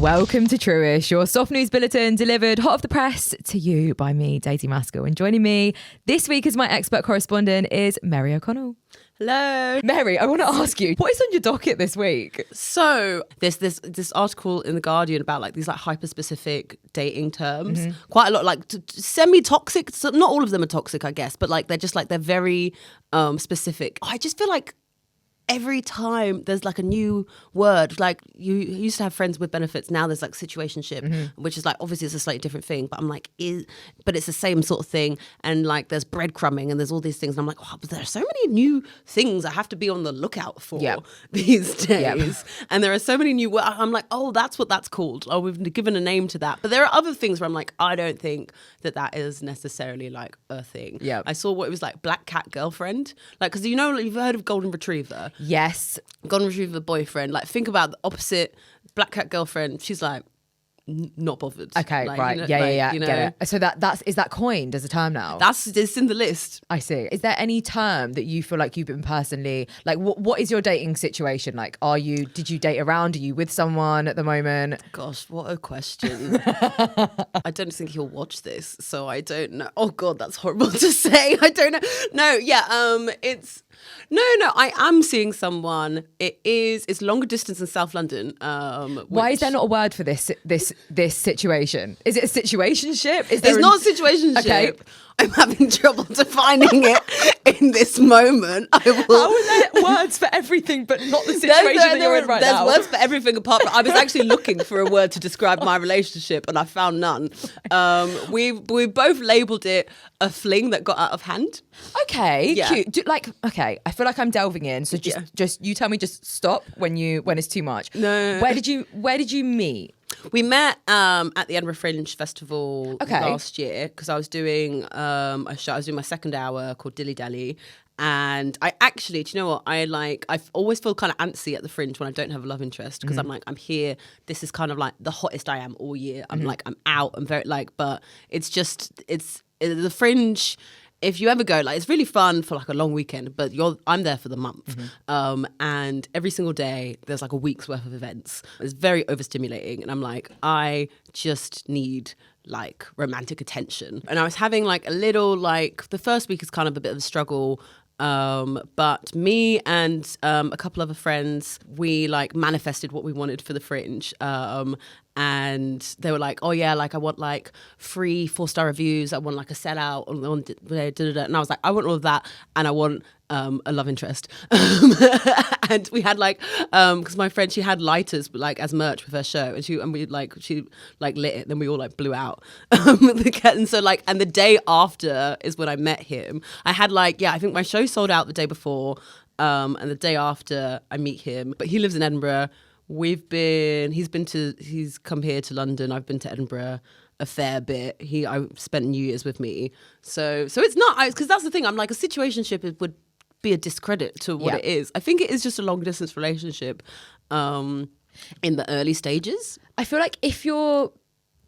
Welcome to Truish, your soft news bulletin delivered hot off the press to you by me, Daisy Maskell. And joining me this week as my expert correspondent is Mary O'Connell. Hello. Mary, I want to ask you, what is on your docket this week? So there's this article in The Guardian about like these like hyper-specific dating terms. Quite a lot like semi-toxic. So not all of them are toxic, I guess, but like they're very specific. I just feel like every time there's like a new word, like you used to have friends with benefits, now there's like situationship, which is like obviously it's a slightly different thing, but I'm like, but it's the same sort of thing. And like there's breadcrumbing and there's all these things, and I'm like, wow, but there are so many new things I have to be on the lookout for these days. And there are so many new words. I'm like, oh, that's what that's called. Oh, we've given a name to that. But there are other things where I'm like, I don't think that is necessarily like a thing. Yeah. I saw what it was like, black cat girlfriend, like, because you know, you've heard of golden retriever. Yes. Golden retriever boyfriend. Like, think about the opposite. Black cat girlfriend. She's like, not bothered. Okay, like, right. You know, Yeah. You know, Get it. So is that coined as a term now? it's in the list. I see. Is there any term that you feel like you've been personally, like what is your dating situation? Like, did you date around? Are you with someone at the moment? Gosh, what a question. I don't think he'll watch this, so I don't know. Oh God, that's horrible to say. I don't know. No, yeah, I am seeing someone. It's longer distance in South London. Why is there not a word for this situation? Is it a situationship? It's not a situationship. Okay. I'm having trouble defining it in this moment. How are there words for everything but not the situation that you're in right now? There's words for everything apart from... I was actually looking for a word to describe my relationship and I found none. We both labelled it a fling that got out of hand. Okay, cute. Okay, I feel like I'm delving in, so just you tell me, just stop when it's too much. No. Where did you meet? We met at the Edinburgh Fringe Festival last year because I was doing a show. I was doing my second hour called Dilly. And I actually, do you know what? I always feel kind of antsy at the Fringe when I don't have a love interest because I'm like, I'm here. This is kind of like the hottest I am all year. I'm like, I'm out. I'm very but it's the Fringe. If you ever go, like, it's really fun for like a long weekend, but I'm there for the month. And every single day there's like a week's worth of events. It's very overstimulating. And I'm like, I just need like romantic attention. And I was having like a little, like, the first week is kind of a bit of a struggle. But me and a couple other friends, we like manifested what we wanted for the Fringe. And they were like, oh yeah, like I want like 3 4-star reviews. I want like a sellout. And I was like, I want all of that. And I want a love interest. And we had like, because my friend, she had lighters like as merch with her show. And she lit it. Then we all like blew out. And so like, and the day after is when I met him. I had like, I think my show sold out the day before. And the day after I meet him, but he lives in Edinburgh. He's come here to London. I've been to Edinburgh a fair bit. I spent New Year's with me. So it's not, because that's the thing. I'm like, a situationship would be a discredit to what it is. I think it is just a long distance relationship in the early stages. I feel like if you're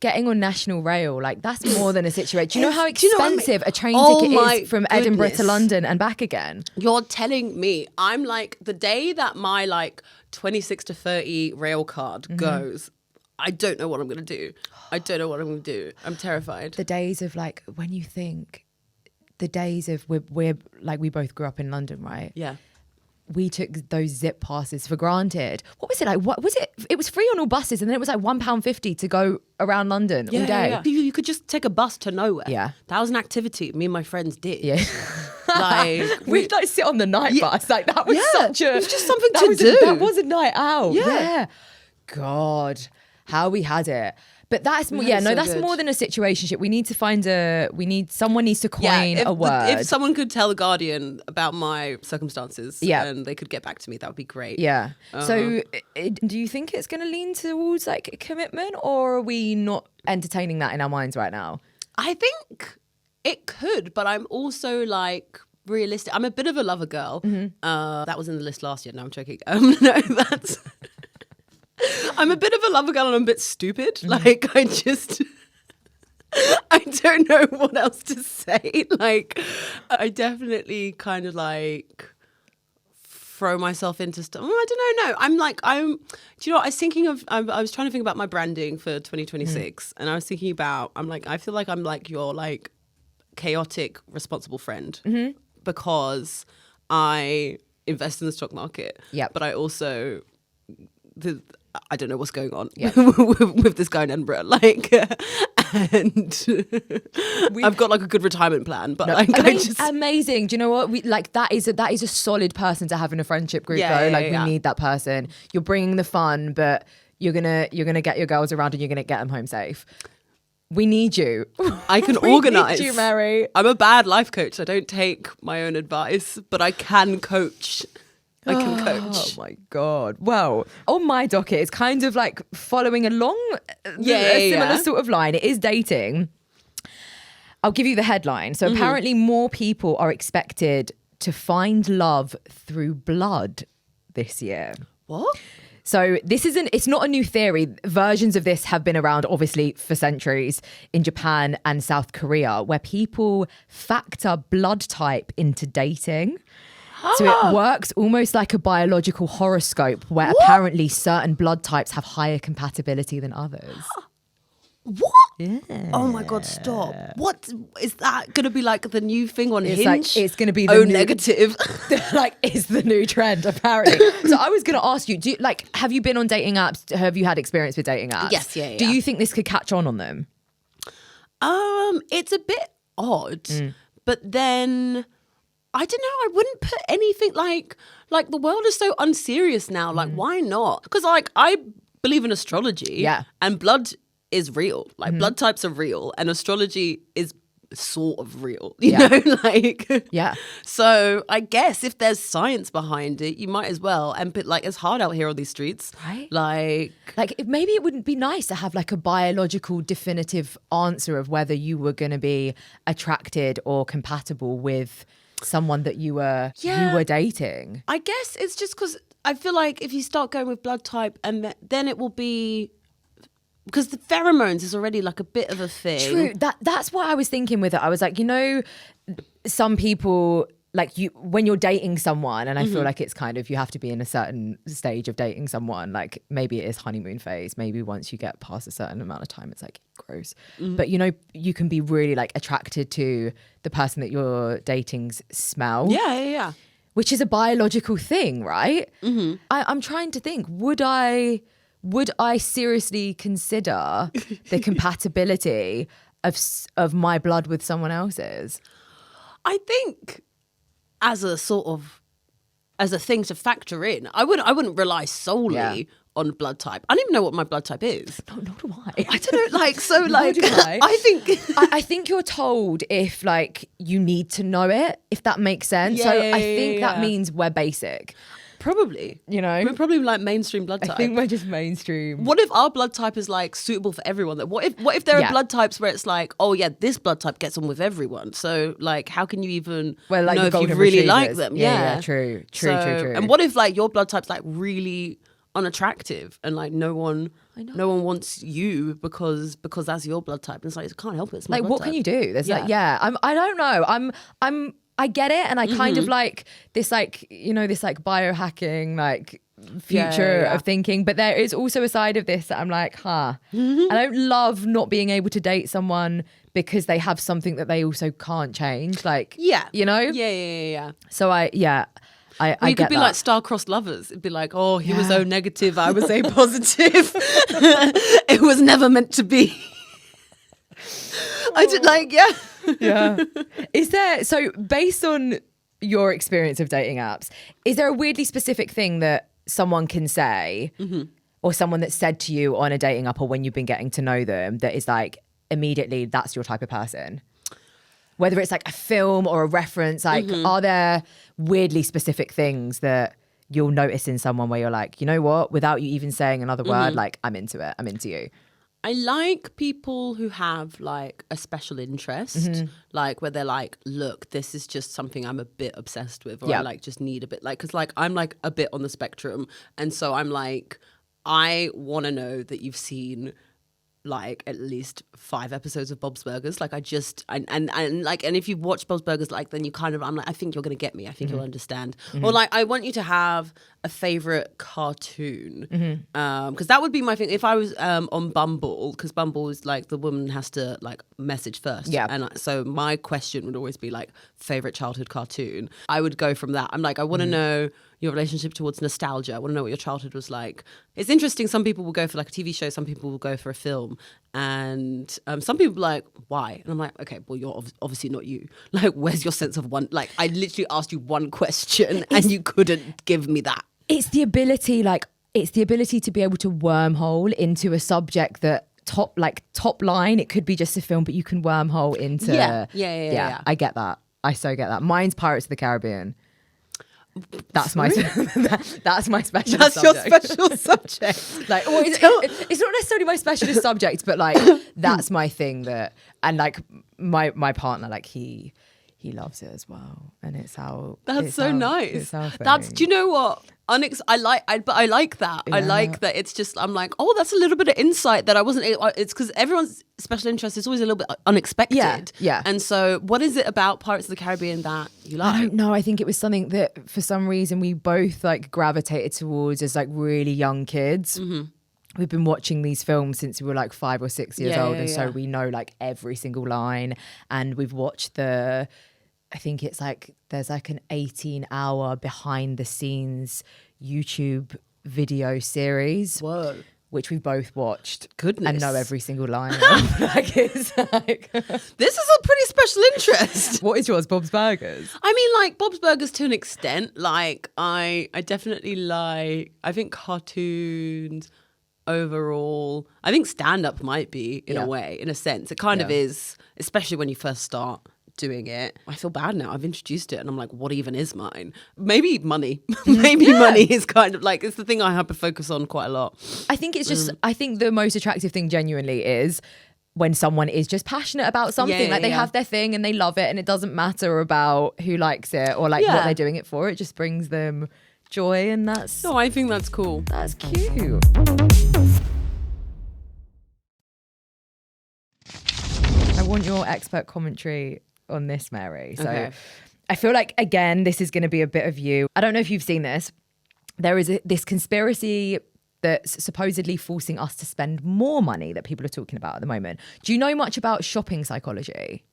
getting on national rail, like that's more than a situation. Do you know how expensive a train ticket is from Edinburgh to London and back again? You're telling me. I'm like, the day that my like 26 to 30 rail card goes, I don't know what I'm going to do. I'm terrified. The days of like, when you think, the days of we're like, we both grew up in London, right? Yeah. We took those zip passes for granted. What was it like? What was it? It was free on all buses, and then it was like £1.50 to go around London all day. Yeah. You could just take a bus to nowhere. Yeah, that was an activity me and my friends did. Yeah, like we'd like sit on the night bus. Like that was such a. It was just something to do. That was a night out. Yeah. God, how we had it. But that's more, that's good. More than a situationship. We need to someone needs to coin a word. If someone could tell The Guardian about my circumstances and they could get back to me, that would be great. Yeah. So do you think it's going to lean towards like a commitment, or are we not entertaining that in our minds right now? I think it could, but I'm also like realistic. I'm a bit of a lover girl. That was in the list last year. No, I'm joking. No, that's... I'm a bit of a lover girl and I'm a bit stupid. Like, I don't know what else to say. Like, I definitely kind of like throw myself into stuff. I don't know. No, do you know what? I was trying to think about my branding for 2026 and I was thinking about, I feel like I'm like your like chaotic, responsible friend because I invest in the stock market. Yeah. But I also, I don't know what's going on with this guy in Edinburgh. Like, and I've got like a good retirement plan, but amazing. Do you know what? That is a solid person to have in a friendship group though. We need that person. You're bringing the fun, but you're gonna get your girls around and you're gonna get them home safe. We need you. I can organise. Need you, Mary. I'm a bad life coach. I don't take my own advice, but I can coach. I can coach. Oh my God. Well, on my docket, it's kind of like following along a similar sort of line. It is dating. I'll give you the headline. So apparently more people are expected to find love through blood this year. What? So it's not a new theory. Versions of this have been around obviously for centuries in Japan and South Korea, where people factor blood type into dating. So it works almost like a biological horoscope where apparently certain blood types have higher compatibility than others. What? Yeah. Oh my God, stop. What is that going to be like the new thing on Hinge? It's going to be the new, negative. It's the new trend apparently. So I was going to ask you, have you been on dating apps? Have you had experience with dating apps? Yes, yeah. Do you think this could catch on them? It's a bit odd, but then I don't know. I wouldn't put anything like the world is so unserious now. Like, why not? Because I believe in astrology. Yeah. And blood is real. Like blood types are real, and astrology is sort of real. You know, yeah. So I guess if there's science behind it, you might as well. And but it's hard out here on these streets, right? Maybe it wouldn't be nice to have like a biological definitive answer of whether you were going to be attracted or compatible with someone that you were dating. I guess it's just because I feel like if you start going with blood type, and then it will be because the pheromones is already like a bit of a thing. True. That's what I was thinking with it. I was like, some people like you when you're dating someone, and I feel like it's kind of you have to be in a certain stage of dating someone. Like maybe it is honeymoon phase. Maybe once you get past a certain amount of time, it's like gross. But you can be really like attracted to the person that you're dating's smell. Yeah. Which is a biological thing, right? I'm trying to think. Would I seriously consider the compatibility of my blood with someone else's? I think as a thing to factor in, I wouldn't rely solely on blood type. I don't even know what my blood type is. No, nor do I. I don't know. I I think you're told if you need to know it, if that makes sense. I think that means we're basic. Probably. We're probably mainstream blood type. I think we're just mainstream. What if our blood type is suitable for everyone? What if there are blood types where it's this blood type gets on with everyone? So how can you even know if you really like them? Yeah, true. And what if your blood type's really unattractive and no one wants you because that's your blood type? And it's it can't help it. It's my blood what type. can you do? There's I don't know. I get it, and I kind of like this, this biohacking, future of thinking. But there is also a side of this that I'm I don't love not being able to date someone because they have something that they also can't change. Yeah. So I could get be that. star-crossed lovers. It'd be he was O negative, I was A positive. It was never meant to be. I did Yeah. Is there, so based on your experience of dating apps, is there a weirdly specific thing that someone can say or someone that's said to you on a dating app or when you've been getting to know them that is immediately that's your type of person? Whether it's a film or a reference, are there weirdly specific things that you'll notice in someone where you're you know what, without you even saying another word, I'm into it, I'm into you? I like people who have a special interest, where they're look, this is just something I'm a bit obsessed with, or I just need a bit, because I'm a bit on the spectrum, and so I'm I want to know that you've seen like at least 5 episodes of Bob's Burgers. Like I just and if you've watched Bob's Burgers, like then you kind of, I'm like, I think you're gonna get me. I think you'll understand. Or like I want you to have a favorite cartoon, because that would be my thing if I was on Bumble, because Bumble is like the woman has to like message first. Yeah. And so my question would always be like favorite childhood cartoon. I would go from that. I'm like, I want to know your relationship towards nostalgia. I want to know what your childhood was like. It's interesting. Some people will go for like a TV show. Some people will go for a film. And some people are like, why? And I'm like, okay, well, you're obviously not you. Like, where's your sense of one? Like, I literally asked you one question and you couldn't give me that. It's the ability to be able to wormhole into a subject that top line, it could be just a film, but you can wormhole into. Yeah. I get that. I so get that. Mine's Pirates of the Caribbean. That's my that's my specialist subject. That's your special subject. Like, well, it's not necessarily my specialist subject, but like that's my thing. That, and like my partner, like he loves it as well, and it's how. That's so nice. That's, do you know what? I like that. Yeah. I like that. It's just, I'm like, oh, that's a little bit of insight that I wasn't. It's because everyone's special interest is always a little bit unexpected. Yeah. And so, what is it about Pirates of the Caribbean that you like? I don't know. I think it was something that for some reason we both like gravitated towards as like really young kids. We've been watching these films since we were like 5 or 6 years old, and so we know like every single line. And we've watched I think it's like there's like an 18-hour behind the scenes YouTube video series. Whoa. Which we both watched. Goodness. And know every single line of. Like, it's like this is a pretty special interest. What is yours? Bob's Burgers? I mean, like Bob's Burgers to an extent. Like I definitely like, I think cartoons overall. I think stand-up might be in a way, in a sense. It kind of is, especially when you first start doing it. I feel bad now. I've introduced it and I'm like, what even is mine? Maybe money. Maybe money is kind of like, it's the thing I have to focus on quite a lot. I think it's just, I think the most attractive thing genuinely is when someone is just passionate about something. Like they have their thing and they love it, and it doesn't matter about who likes it or like what they're doing it for. It just brings them joy, and that's... No, I think that's cool. That's cute. I want your expert commentary on this, Mary. So okay. I feel like, again, this is going to be a bit of you. I don't know if you've seen this. There is this conspiracy that's supposedly forcing us to spend more money that people are talking about at the moment. Do you know much about shopping psychology?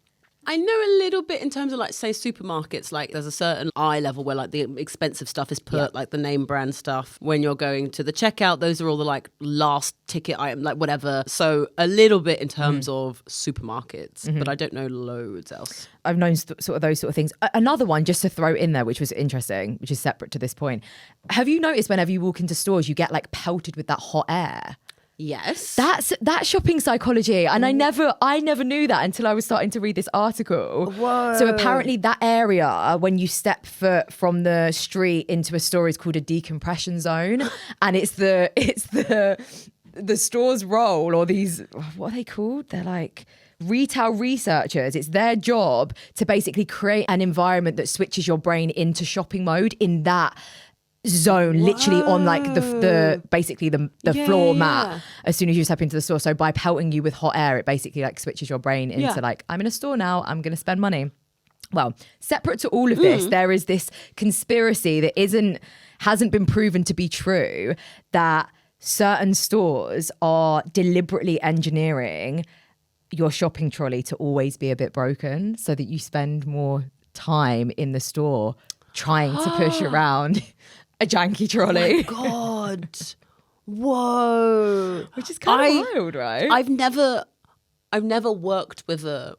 I know a little bit in terms of like, say, supermarkets. Like there's a certain eye level where like the expensive stuff is put, like the name brand stuff. When you're going to the checkout, those are all the like last ticket item, like whatever. So a little bit in terms of supermarkets, but I don't know loads else. I've known sort of those sort of things. Another one just to throw in there, which was interesting, which is separate to this point. Have you noticed whenever you walk into stores, you get like pelted with that hot air? Yes. That's shopping psychology. And I never knew that until I was starting to read this article. Whoa. So apparently that area, when you step foot from the street into a store, is called a decompression zone. And it's the store's role, or these, what are they called? They're like retail researchers. It's their job to basically create an environment that switches your brain into shopping mode in that zone. Whoa. Literally on like the basically the floor mat as soon as you step into the store. So by pelting you with hot air, it basically like switches your brain into like, I'm in a store now, I'm gonna spend money. Well, separate to all of this, there is this conspiracy that hasn't been proven to be true, that certain stores are deliberately engineering your shopping trolley to always be a bit broken so that you spend more time in the store trying to push around a janky trolley. Oh my God. Whoa. Which is kind of wild, right? I've never worked with a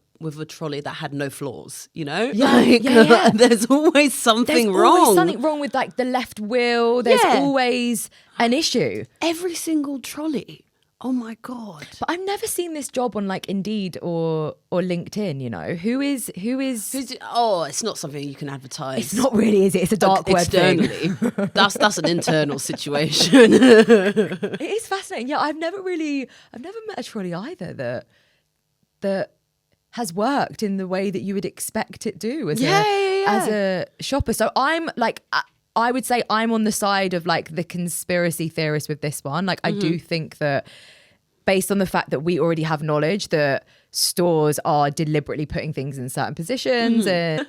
trolley that had no floors, you know? There's always something wrong. There's always something wrong with like the left wheel. There's always an issue. Every single trolley. Oh my God. But I've never seen this job on like Indeed or LinkedIn, you know. Who's it's not something you can advertise. It's not really, is it? It's a dark web externally. thing. That's an internal situation. It is fascinating. Yeah, I've never met a trolley either that has worked in the way that you would expect it to as a shopper. So I'm like, I would say I'm on the side of like the conspiracy theorist with this one. Like I do think that based on the fact that we already have knowledge that stores are deliberately putting things in certain positions. And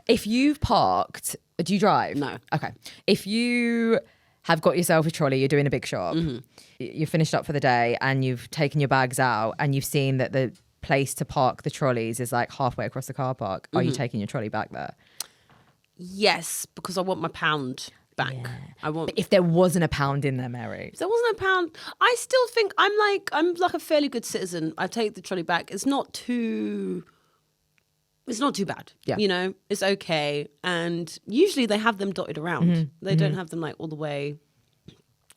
if you've parked, do you drive? No. Okay. If you have got yourself a trolley, you're doing a big shop, you're finished up for the day and you've taken your bags out and you've seen that the place to park the trolleys is like halfway across the car park, are you taking your trolley back there? Yes, because I want my pound back. Yeah. I want. But if there wasn't a pound in there, Mary. If there wasn't a pound, I still think I'm like a fairly good citizen. I take the trolley back. It's not too bad. Yeah. You know, it's okay. And usually they have them dotted around. They don't have them like all the way.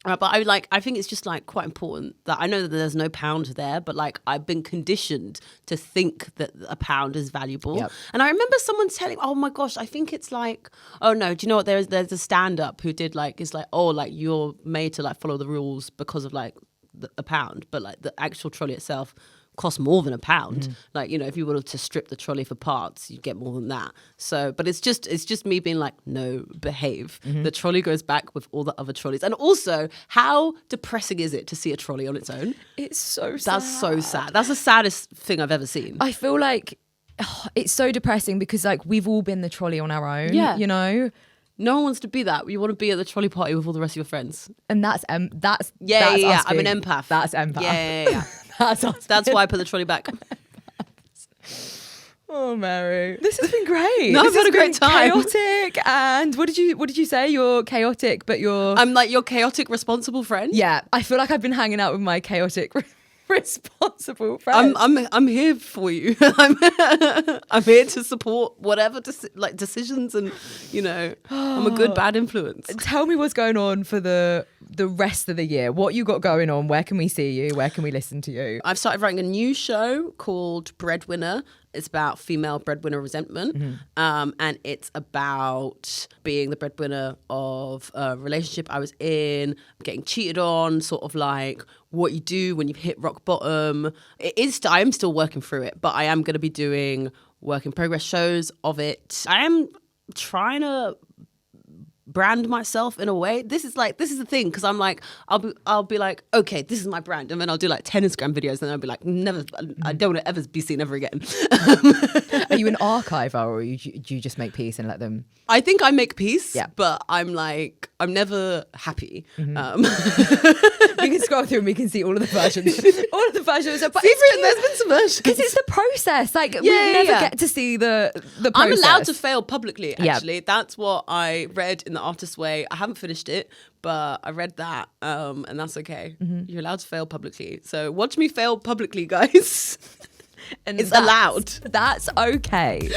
But I think it's just like quite important that I know that there's no pound there, but like I've been conditioned to think that a pound is valuable. Yep. And I remember someone telling, oh my gosh, I think it's like, oh no, do you know what? There's a stand up who did like, it's like, oh, like you're made to like follow the rules because of like a pound, but like the actual trolley itself cost more than a pound. Like, you know, if you were to strip the trolley for parts, you'd get more than that. So, but it's just me being like, no, behave. The trolley goes back with all the other trolleys. And also, how depressing is it to see a trolley on its own? It's so sad. That's so sad. That's the saddest thing I've ever seen. I feel like it's so depressing because like we've all been the trolley on our own, you know? No one wants to be that. You want to be at the trolley party with all the rest of your friends. And that's Yeah. us I'm an being- empath. That's empath. Yeah. That's why I put the trolley back. Oh, Mary, this has been great. No, This I've had has a great been time. Chaotic, and what did you say? You're chaotic, but you're I'm like your chaotic, responsible friend. yeah. I feel like I've been hanging out with my chaotic, responsible friend. I'm here for you. I'm here to support whatever decisions, and you know, I'm a good bad influence. Tell me what's going on for the rest of the year. What you got going on? Where can we see you? Where can we listen to you? I've started writing a new show called Breadwinner. It's about female breadwinner resentment, and it's about being the breadwinner of a relationship I was in, getting cheated on, sort of like what you do when you've hit rock bottom. I am still working through it, but I am going to be doing work in progress shows of it. I am trying to brand myself in a way. This is the thing, because I'm like, I'll be like, okay, this is my brand, and then I'll do like 10 Instagram videos, and I'll be like, never, I don't want to ever be seen ever again. Are you an archiver, or do you just make peace and let them? I think I make peace, Yeah. but I'm never happy. We can scroll through and we can see all of the versions. But There's been some versions. because it's the process. Like we never get to see the process. I'm allowed to fail publicly, Yeah. actually. That's what I read in The Artist's Way. I haven't finished it, but I read that, and that's okay. You're allowed to fail publicly. So watch me fail publicly, guys. And It's that's allowed. That's okay.